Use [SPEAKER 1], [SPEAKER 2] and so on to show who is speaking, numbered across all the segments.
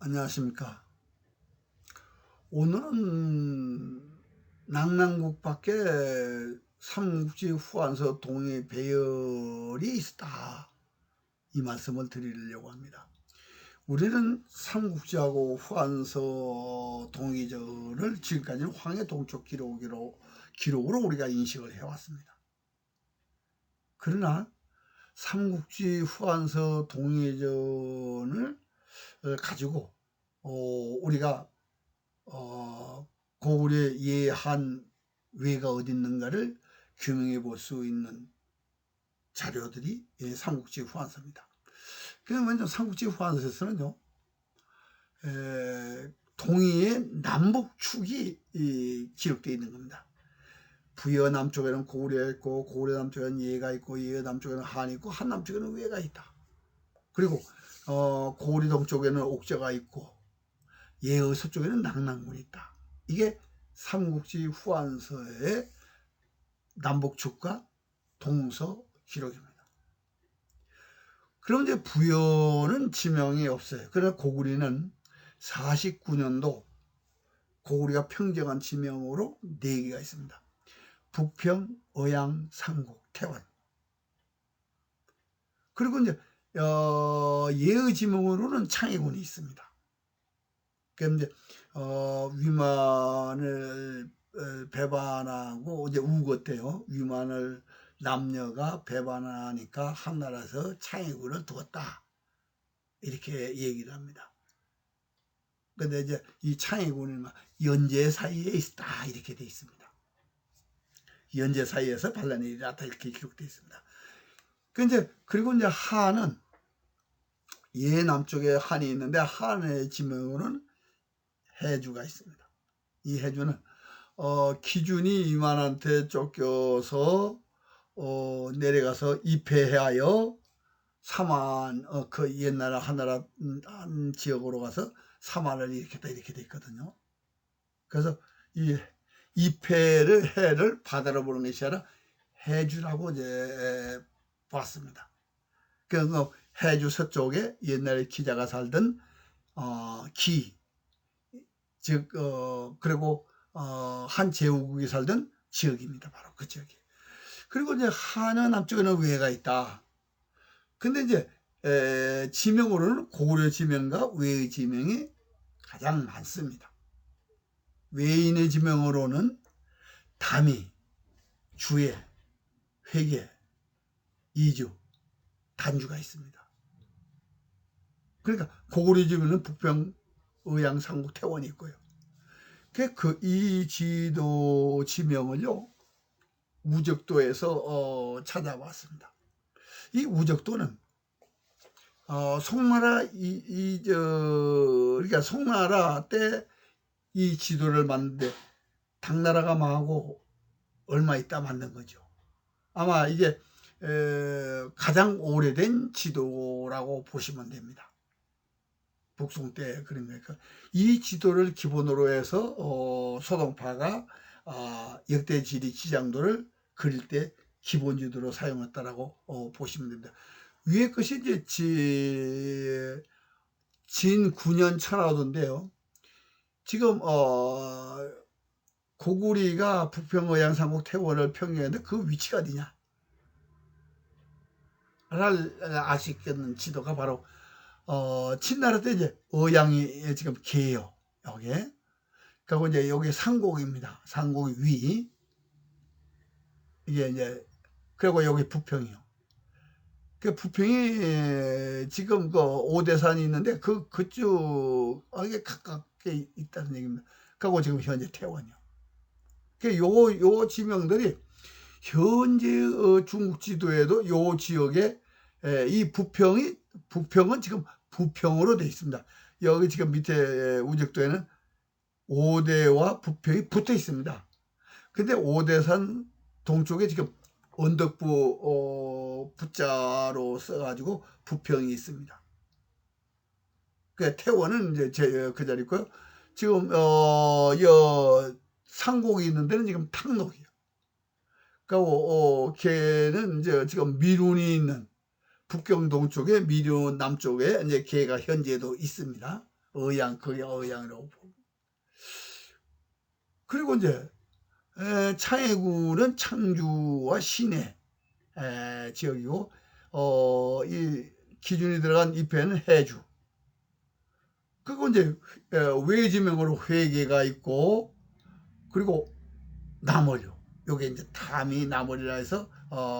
[SPEAKER 1] 안녕하십니까. 오늘은 낙랑국 밖에 삼국지 후한서 동의 배열이 있다, 이 말씀을 드리려고 합니다. 우리는 삼국지하고 후한서 동의절을 지금까지는 황해 동쪽 기록으로 우리가 인식을 해왔습니다. 그러나 삼국지 후한서 동의전을 가지고 우리가 고구려의 예한 왜가 어디 있는가를 규명해 볼 수 있는 자료들이 삼국지 후한서입니다. 그래서 먼저 삼국지 후한서에서는요, 동의의 남북축이 기록되어 있는 겁니다. 부여 남쪽에는 고구려가 있고, 고구려 남쪽에는 예가 있고, 예 남쪽에는 한이 있고, 한 남쪽에는 왜가 있다. 그리고 고구려 동쪽에는 옥저가 있고, 예의 서쪽에는 낙랑군이 있다. 이게 삼국지 후한서의 남북축과 동서 기록입니다. 그럼 이제 부여는 지명이 없어요. 그러나 고구려는 49년도 고구려가 평정한 지명으로 4개가 있습니다. 북평, 의양, 상국, 태원. 그리고 이제 예의 지명으로는 창해군이 있습니다. 그럼 이제 위만을 배반하고 이제 우거때요. 위만을 남녀가 배반하니까 한나라에서 창해군을 두었다, 이렇게 얘기를 합니다. 근데 이제 이 창해군은 연제 사이에 있다, 이렇게 돼 있습니다. 연제 사이에서 반란이 일어났다, 이렇게 기록되어 있습니다. 그리고 이제 한은 예 남쪽에 한이 있는데, 한의 지명으로는 해주가 있습니다. 이 해주는 기준이 이만한테 쫓겨서 내려가서 입회하여 사만, 그 옛날 한나라 지역으로 가서 사만을 일으켰다, 이렇게 돼 있거든요. 그래서 이 입회를 해를 바다로 보는 것이 아니라 해주라고 이제 봤습니다. 그래서 해주 서쪽에 옛날에 기자가 살던 즉 그리고 한 제후국이 살던 지역입니다. 바로 그 지역이. 그리고 이제 한은 남쪽에는 왜가 있다. 근데 이제 지명으로는 고구려 지명과 왜의 지명이 가장 많습니다. 왜인의 지명으로는 담이, 주예, 회계, 이주, 단주가 있습니다. 그러니까 고구려 지명은 북평, 의양, 상국, 태원이 있고요. 이 지도 지명을요, 우적도에서 찾아봤습니다. 이 우적도는 송나라 그러니까 송나라 때 이 지도를 만드는데 당나라가 망하고 얼마 있다 만든 거죠. 아마 이게 가장 오래된 지도라고 보시면 됩니다. 북송 때 그런 거니까. 이 지도를 기본으로 해서 소동파가 역대 지리 지장도를 그릴 때 기본 지도로 사용했다라고 보시면 됩니다. 위에 것이 이제 진 9년 천하도인데요. 지금 고구리가 북평, 의양, 상국, 태원을 평정했는데 그 위치가 어디냐? 알 수 있겠는 지도가 바로 친나라 때 이제 의양이 지금 개요. 여기에. 그리고 이제 여기 상곡입니다. 상곡이 위. 이게 이제, 그리고 여기 부평이요. 그 부평이 지금 그 오대산이 있는데 그쪽에 가깝게 있다는 얘기입니다. 그리고 지금 현재 태원이요. 요 지명들이 현재 중국 지도에도 요 지역에 이 부평은 지금 부평으로 되어 있습니다. 여기 지금 밑에 우적도에는 오대와 부평이 붙어 있습니다. 근데 오대산 동쪽에 지금 언덕부 부자로 써가지고 부평이 있습니다. 그 태원은 이제 그 자리 있고요. 지금 상곡이 있는 데는 지금 탕록이요. 그리고 걔는 이제 지금 미룬이 있는 북경 동쪽에 미룬 남쪽에 이제 걔가 현재도 있습니다. 의양, 그게 의양이라고 보고. 그리고 이제 창해군은 창주와 시내 지역이고, 이 기준이 들어간 입회는 해주. 그리고 이제 외지명으로 회계가 있고, 그리고 남월요. 요게 이제 탐이 남월이라 해서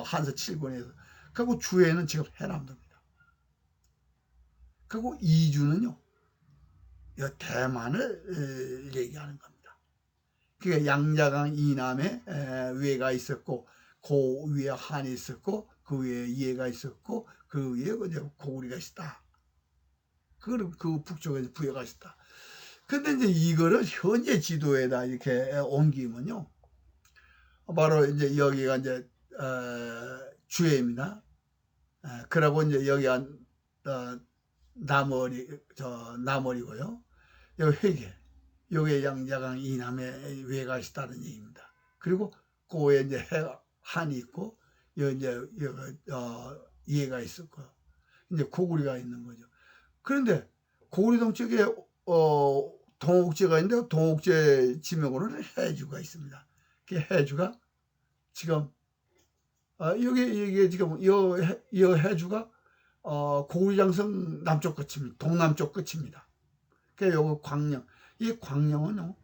[SPEAKER 1] 한서 7권에서. 그리고 주에는 지금 해남도입니다. 그리고 이주는요, 대만을 얘기하는 겁니다. 그게 양자강 이남에 위에가 있었고, 그 위에 한이 있었고, 그 위에 이해가 있었고, 그 위에 이제 고구리가 있었다. 그 북쪽에 부여가 있었다. 근데 이제 이거를 현재 지도에다 이렇게 옮기면요, 바로 이제 여기가 이제 주해입니다. 그러고 이제 여기가 남월이고요. 여기 회계, 여기 양자강 이남에 위에가 있다는 얘기입니다. 그리고 그에 이제 한이 있고, 여기 이제 이해가 있었고, 이제 고구리가 있는 거죠. 그런데 고구리 동쪽에 동옥제가 있는데, 동옥제 지명으로는 해주가 있습니다. 그 해주가 지금 이게 지금 이 해주가 고구리장성 남쪽 끝입니다. 동남쪽 끝입니다. 그 요거 광령, 이 광령은요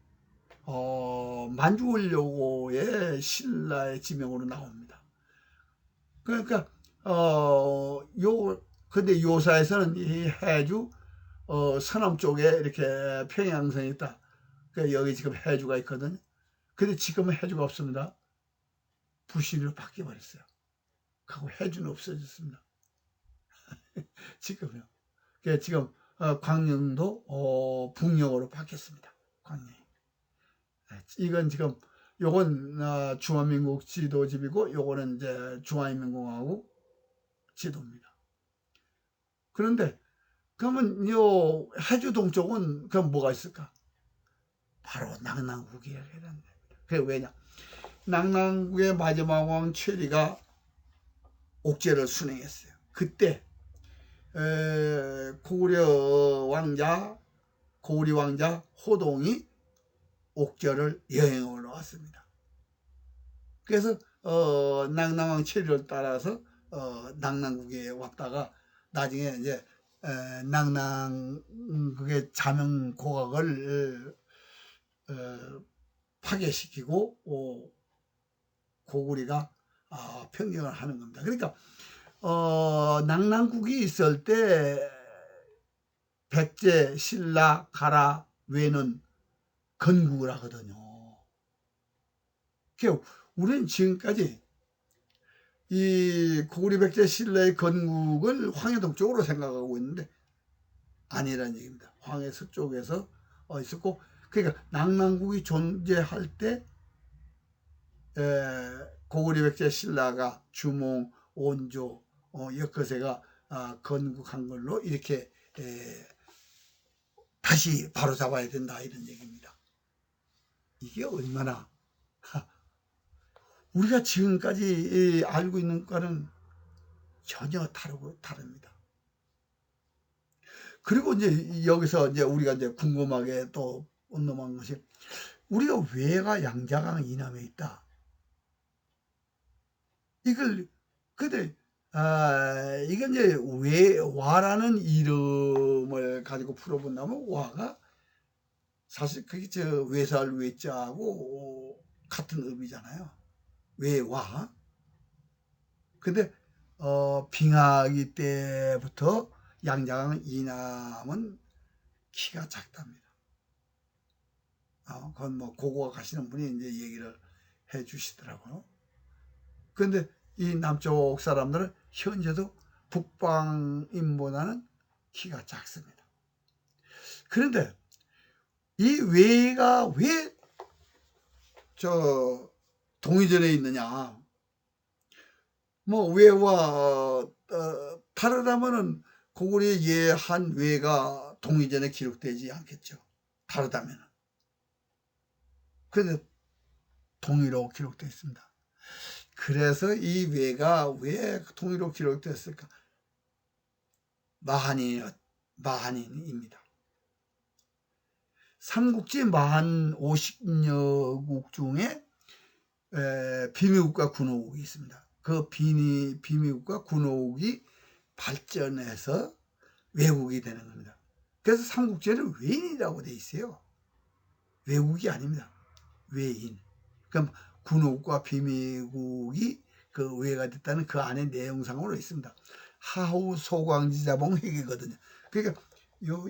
[SPEAKER 1] 만주월요고의 신라의 지명으로 나옵니다. 그러니까 근데 요사에서는 이 해주 서남 쪽에 이렇게 평양성이 있다. 그 여기 지금 해주가 있거든요. 근데 지금은 해주가 없습니다. 부시로 바뀌어 버렸어요. 그리고 해주는 없어졌습니다. 지금요. 그러니까 지금 광령도 북령으로 바뀌었습니다. 광령. 이건 지금 요건 중화민국 지도집이고, 요거는 이제 중화인민공화국 지도입니다. 그런데 그러면 요 해주 동쪽은 그럼 뭐가 있을까? 바로 낙랑국이어야 된다. 그게 왜냐? 낙랑국의 마지막 왕 최리가 옥제를 순행했어요. 그때 고구리 왕자 호동이 옥제를 여행을 왔습니다. 그래서 낙랑왕 최리를 따라서 낙랑국에 왔다가 나중에 이제 낙랑국의 자명고각을 파괴시키고 고구리가 평정을 하는 겁니다. 그러니까 낙랑국이 있을 때 백제, 신라, 가라, 외는 건국을 하거든요. 그러니까 우리는 지금까지 이 고구리, 백제, 신라의 건국을 황해동 쪽으로 생각하고 있는데 아니라는 얘기입니다. 황해 서쪽에서 있었고, 그러니까 낙랑국이 존재할 때 고구리, 백제, 신라가 주몽, 온조, 엮어세가 건국한 걸로 이렇게 다시 바로잡아야 된다, 이런 얘기입니다. 이게 얼마나 우리가 지금까지 알고 있는 것과는 전혀 다릅니다. 그리고 이제 여기서 이제 우리가 이제 궁금하게 또 넘어간 것이, 우리가 왜가 양자강 이남에 있다. 근데 이건 이제 와라는 이름을 가지고 풀어본다면, 와가 사실 그게 외살 외자하고 같은 의미잖아요. 외와. 근데 빙하기 때부터 양자강 이남은 키가 작답니다. 그건 뭐 고고가 가시는 분이 이제 얘기를 해 주시더라고요. 근데 이 남쪽 사람들은 현재도 북방인보다는 키가 작습니다. 그런데 이 외가 왜 동의전에 있느냐? 뭐 외와 다르다면은 고구려의 예한 외가 동의전에 기록되지 않겠죠. 다르다면은. 그런데 동의로 기록되어 있습니다. 그래서 이 외가 왜 동의로 기록됐을까? 마한인입니다. 삼국지 만 50여국 중에 비미국과 군호국이 있습니다. 그 비미국과 군호국이 발전해서 외국이 되는 겁니다. 그래서 삼국지는 외인이라고 돼 있어요. 외국이 아닙니다. 외인. 그럼 군호국과 비미국이 그 외가 됐다는 그 안에 내용상으로 있습니다. 하우 소광지자봉 회계거든요. 그러니까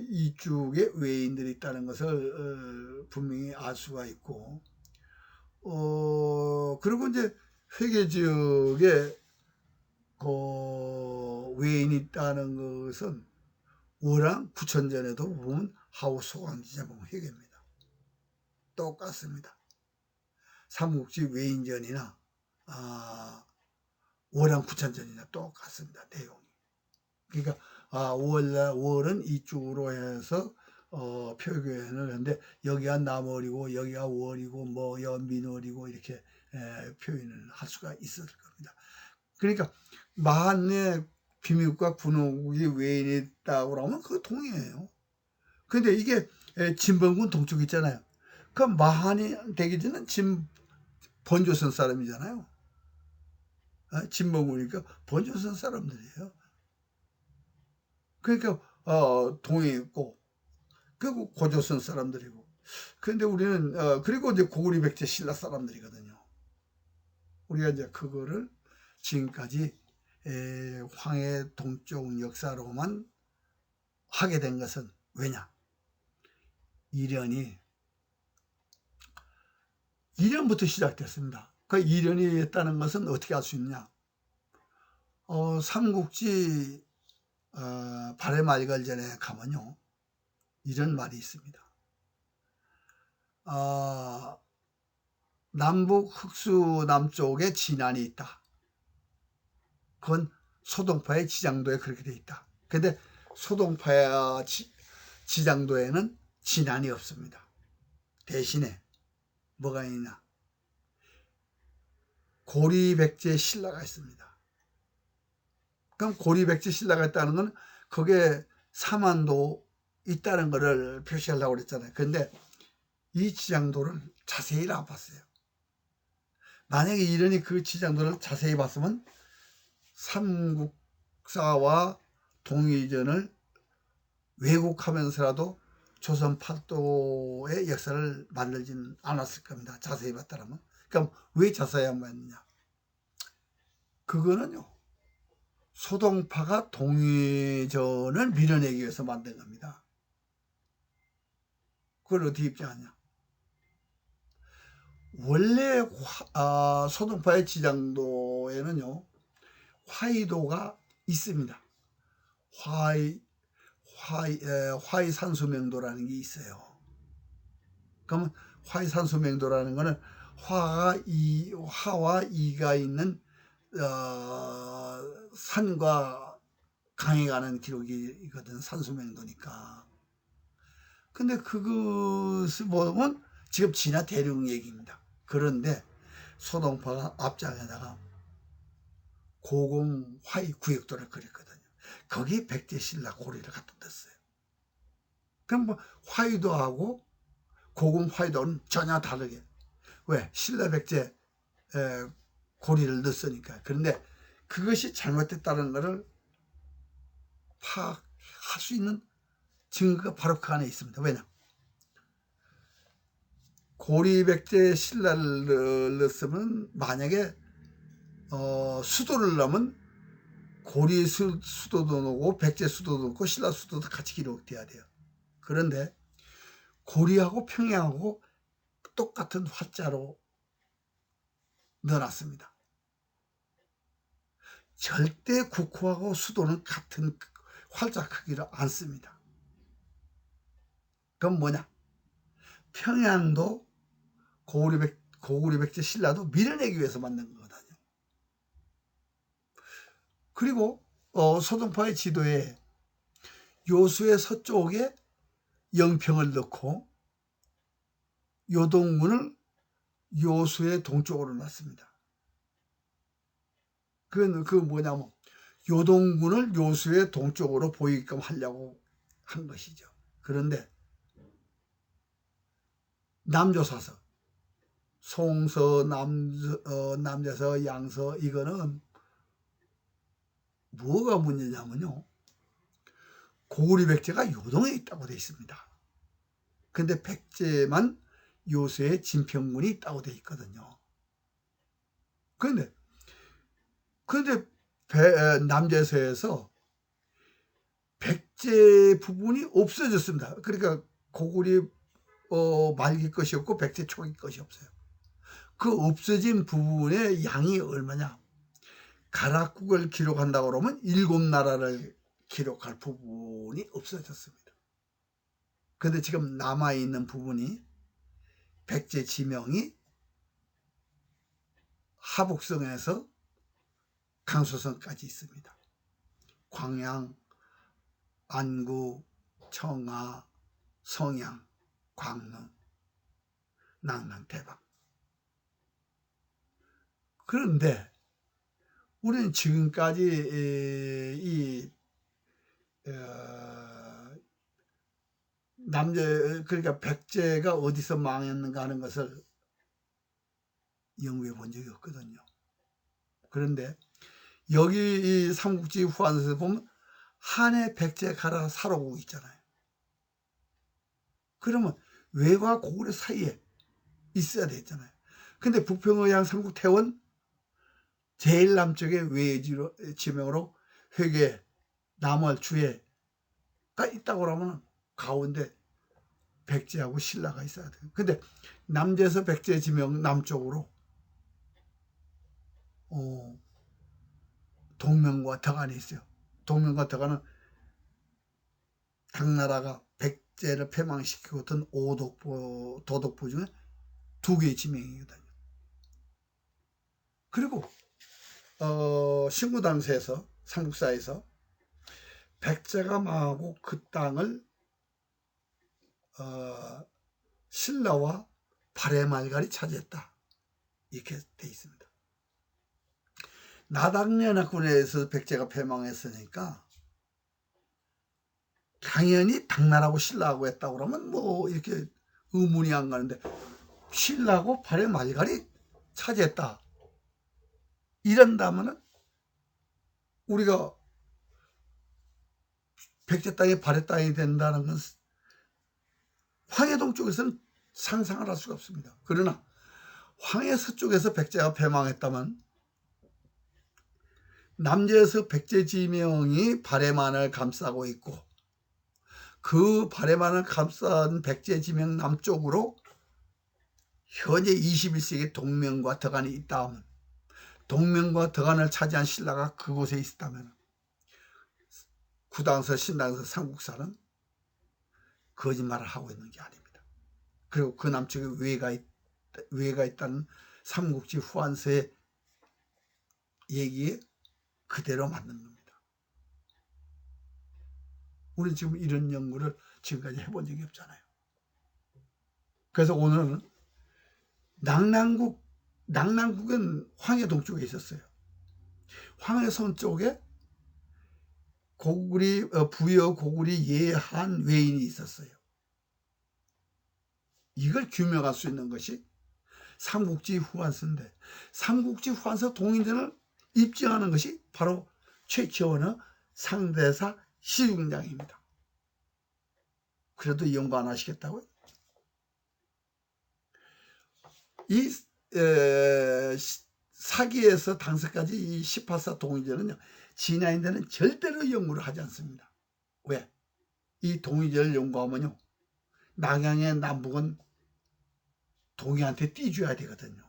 [SPEAKER 1] 이쪽에 외인들이 있다는 것을 분명히 알 수가 있고, 그리고 이제 회계 지역에 외인이 있다는 것은 월왕 부천전에도 보면 하우 소광지자봉 회계입니다. 똑같습니다. 삼국지 외인전이나 월왕 부천전이나 똑같습니다. 내용이. 그러니까 월은 이쪽으로 해서 표현을 하는데 여기가 남월이고 여기가 월이고 뭐 연민월이고 이렇게 표현을 할 수가 있을 겁니다. 그러니까 만에 비미국과 군호국이 외인이 있다고 하면 그거 동의해요. 근데 이게 진범군 동쪽 있잖아요. 그 마한이 되기 전에 번조선 사람이잖아요. 진범군이니까 번조선 사람들이에요. 그러니까 동해있고 그리고 고조선 사람들이고. 그런데 우리는 그리고 이제 고구려 백제 신라 사람들이거든요. 우리가 이제 그거를 지금까지 황해 동쪽 역사로만 하게 된 것은 왜냐? 이련부터 시작됐습니다. 그 이련이 있다는 것은 어떻게 알 수 있느냐? 삼국지 발해 말걸전에 가면요 이런 말이 있습니다. 남북 흑수 남쪽에 진안이 있다. 그건 소동파의 지장도에 그렇게 돼 있다. 근데 소동파의 지장도에는 진안이 없습니다. 대신에 뭐가 있냐? 고리백제 신라가 있습니다. 그럼 고리백제 신라가 있다는 건 거기에 사만도 있다는 것을 표시하려고 그랬잖아요. 그런데 이 지장도를 자세히 안 봤어요. 만약에 이런이 그 지장도를 자세히 봤으면 삼국사와 동의전을 왜곡하면서라도 조선 팔도의 역사를 만들지는 않았을 겁니다. 자세히 봤다면. 그럼 왜 자세히 안 봤느냐? 그거는요. 소동파가 동의전을 밀어내기 위해서 만든 겁니다. 그걸 어떻게 입증하냐? 원래 소동파의 지장도에는요. 화의도가 있습니다. 화의산수명도라는 게 있어요. 그러면 화의산수명도라는 거는 화와 이가 있는 산과 강에 가는 기록이거든. 산수명도니까. 근데 그것을 보면 지금 진화 대륙 얘기입니다. 그런데 소동파가 앞장에다가 고공 화의 구역도를 그렸거든요. 거기 백제신라 고리를 갖다 뒀어요. 그럼 뭐 화의도하고 고공 화의도는 전혀 다르게. 왜? 신라 백제 고리를 넣었으니까. 그런데 그것이 잘못됐다는 것을 파악할 수 있는 증거가 바로 그 안에 있습니다. 왜냐? 고리 백제 신라를 넣었으면 만약에 수도를 넣으면 고리 수도도 넣고 백제 수도도 넣고 신라 수도도 같이 기록돼야 돼요. 그런데 고리하고 평양하고 똑같은 화자로 넣어놨습니다. 절대 국호하고 수도는 같은 활자 크기를 안 씁니다. 그건 뭐냐? 평양도 고구려 백제 신라도 밀어내기 위해서 만든 거거든요. 그리고 소동파의 지도에 요수의 서쪽에 영평을 넣고 요동군을 요수의 동쪽으로 놨습니다. 그건 뭐냐면 요동군을 요수의 동쪽으로 보이게끔 하려고 한 것이죠. 그런데 남조사서, 송서, 남자서, 양서, 이거는 뭐가 문제냐면요, 고구려 백제가 요동에 있다고 되어 있습니다. 근데 백제만 요새에 진평군이 있다고 되어 있거든요. 그런데 남제서에서 백제 부분이 없어졌습니다. 그러니까 고구려 말기 것이 없고 백제 초기 것이 없어요. 그 없어진 부분의 양이 얼마냐? 가락국을 기록한다고 그러면 7나라를 기록할 부분이 없어졌습니다. 그런데 지금 남아있는 부분이 백제 지명이 하북성에서 강소성까지 있습니다. 광양, 안구, 청하, 성양, 광릉, 낙랑, 대방. 그런데 우리는 지금까지 그러니까 백제가 어디서 망했는가 하는 것을 연구해 본 적이 없거든요. 그런데 여기 이 삼국지 후한서에서 보면 한해 백제 가라 사로고 있잖아요. 그러면 외과 고구려 사이에 있어야 되잖아요. 근데 부평의양 삼국 태원 제일 남쪽에 외지로 지명으로 회계 남월 주에가 있다고 그러면 가운데 백제하고 신라가 있어야 돼요. 근데 남제에서 백제 지명 남쪽으로 동명과 덕안이 있어요. 동명과 덕안은 당나라가 백제를 패망시키고 어떤 도독부 중에 2개의 지명이거든요. 그리고 신구당세에서 삼국사에서 백제가 망하고 그 땅을 신라와 발해말갈이 차지했다, 이렇게 돼 있습니다. 나당연합군에서 백제가 패망했으니까 당연히 당나라하고 신라하고 했다고 그러면 뭐 이렇게 의문이 안 가는데, 신라하고 발해말갈이 차지했다 이런다면은 우리가 백제 땅이 발해 땅이 된다는 건 황해동 쪽에서는 상상을 할 수가 없습니다. 그러나 황해 서쪽에서 백제가 패망했다면 남제에서 백제 지명이 발해만을 감싸고 있고, 그 발해만을 감싼 백제 지명 남쪽으로 현재 21세기 동명과 덕안이 있다 하면, 동명과 덕안을 차지한 신라가 그곳에 있었다면 구당서, 신당서, 삼국사는 거짓말을 하고 있는 게 아닙니다. 그리고 그 남쪽에 외가 있다는 삼국지 후한서의 얘기에 그대로 맞는 겁니다. 우리는 지금 이런 연구를 지금까지 해본 적이 없잖아요. 그래서 오늘은 낙랑국은 황해 동쪽에 있었어요. 황해선 쪽에 부여, 고구리, 예한, 외인이 있었어요. 이걸 규명할 수 있는 것이 삼국지 후한서인데, 삼국지 후한서 동인전을 입증하는 것이 바로 최초의 상대사 시중장입니다. 그래도 연구 안 하시겠다고요? 이 사기에서 당서까지 이 18사 동의절은요, 진야인들은 절대로 연구를 하지 않습니다. 왜? 이 동의절을 연구하면요, 낙양의 남북은 동의한테 띄줘야 되거든요.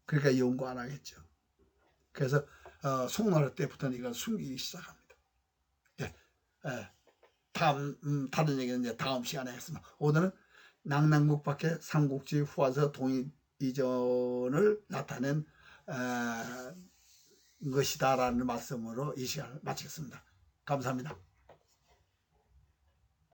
[SPEAKER 1] 그러니까 연구 안 하겠죠. 그래서 송나라 때부터는 이걸 숨기기 시작합니다. 예, 다른 얘기는 이제 다음 시간에 하겠습니다. 오늘은 낙랑국 밖에 삼국지 후한서 동의 이전을 나타낸 것이다라는 말씀으로 이 시간을 마치겠습니다. 감사합니다.